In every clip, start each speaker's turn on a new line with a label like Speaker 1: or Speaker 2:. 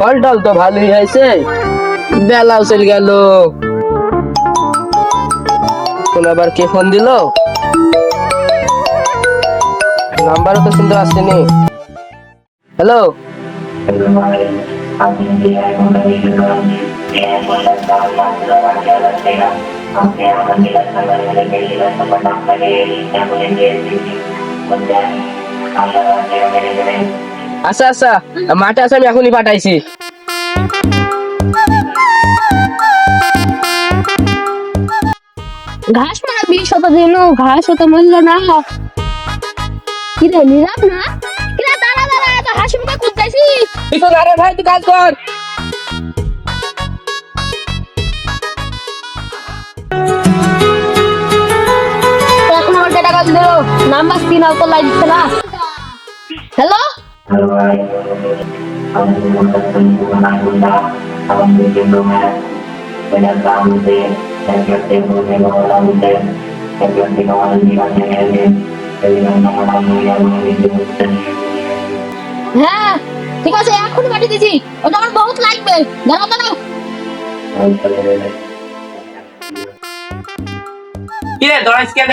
Speaker 1: ফল টল তো ভালোই হয়েছে, বেলাও চলে গেল। এখন আবার কে ফোন দিল? নাম্বারও তো কিন্তু আসেনি। হ্যালো, আচ্ছা আচ্ছা, মাঠে আছে, আমি এখনই পাঠাইছি।
Speaker 2: ঘাস মারা 20 দিন ঘাস তো মূল্য না। কি রে নিরাপ না? কি রে দাঁড়া দাঁড়া, এত হাসি মুখে খুঁজতেছিস?
Speaker 1: আরে ভাই তুই কাজ কর।
Speaker 2: এখন আমার ডেটা কাজ দিল, নাম্বার 3 আউট লাইট দিচ্ছে না। হ্যালো, হ্যাঁ ঠিক আছে, এখনই পাঠিয়ে দিচ্ছি। ওটা আমার বহুত লাগবে, দাঁড়াও দাঁড়াও।
Speaker 1: কি রে দরাইস কেন?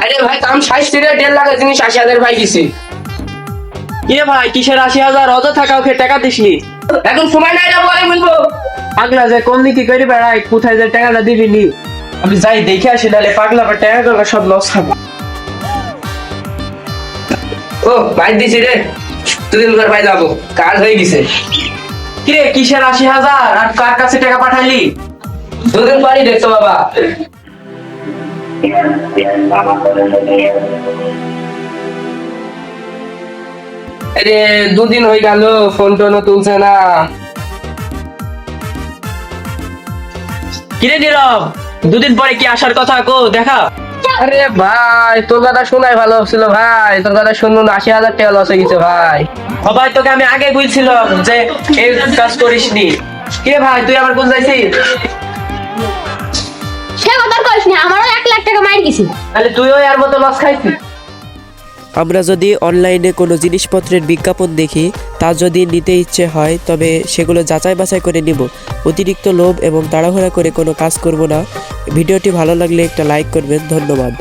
Speaker 1: আরে ভাই দাম 60 রে, 1.5 লাখের জিনিস 80,000 ভাই দিছি।
Speaker 3: কি রে ভাই, কিসের 80,000? অযথা কাউকে টাকা দিসনি।
Speaker 1: এখন সময় নাই, না পরে বলবো।
Speaker 3: পাগলা যে কোন দিকে করে বেড়ায়, কোথায় যে টাকাটা দিবি নি? আমি যাই দেখে আসি, নাহলে পাগলা বা টাকা গুলো সব লস হবে।
Speaker 1: ও ভাই দিছি রে, দুদিন পর ভাই যাবো, কাজ হয়ে গেছে।
Speaker 3: কি রে কিসের 80,000? আর কার কাছে টাকা পাঠাইলি?
Speaker 1: দুদিন পরই দেখতো বাবা। আরে দুদিন হয়ে গেল, ফোন টোনও তুলছে না।
Speaker 3: কি রে নীরব, দুদিন পরে কি আসার কথা কো দেখা?
Speaker 1: আরে ভাই তোর কথা শোনাই ভালো ছিল ভাই, তোর কথা শুনুন 80,000 টাকা লস হয়ে গেছে ভাই।
Speaker 3: সবাই তোকে আমি আগে বলছিলাম যে এই কাজ করিসনি। কে ভাই তুই আমার কোন যাইছিস?
Speaker 2: সে কথা আর কইস না, আমারও 1 লাখ টাকা মাইর গেছি।
Speaker 3: তাহলে তুইও এর মতো লস খাইছিস।
Speaker 4: আমরা যদি অনলাইনে কোনো জিনিসপত্রের বিজ্ঞাপন দেখি, তা যদি নিতে ইচ্ছে হয় তবে সেগুলো যাচাই বাছাই করে নিব। অতিরিক্ত লোভ এবং তাড়াহুড়া করে কোনো কাজ করব না। ভিডিওটি ভালো লাগলে একটা লাইক করবেন। ধন্যবাদ।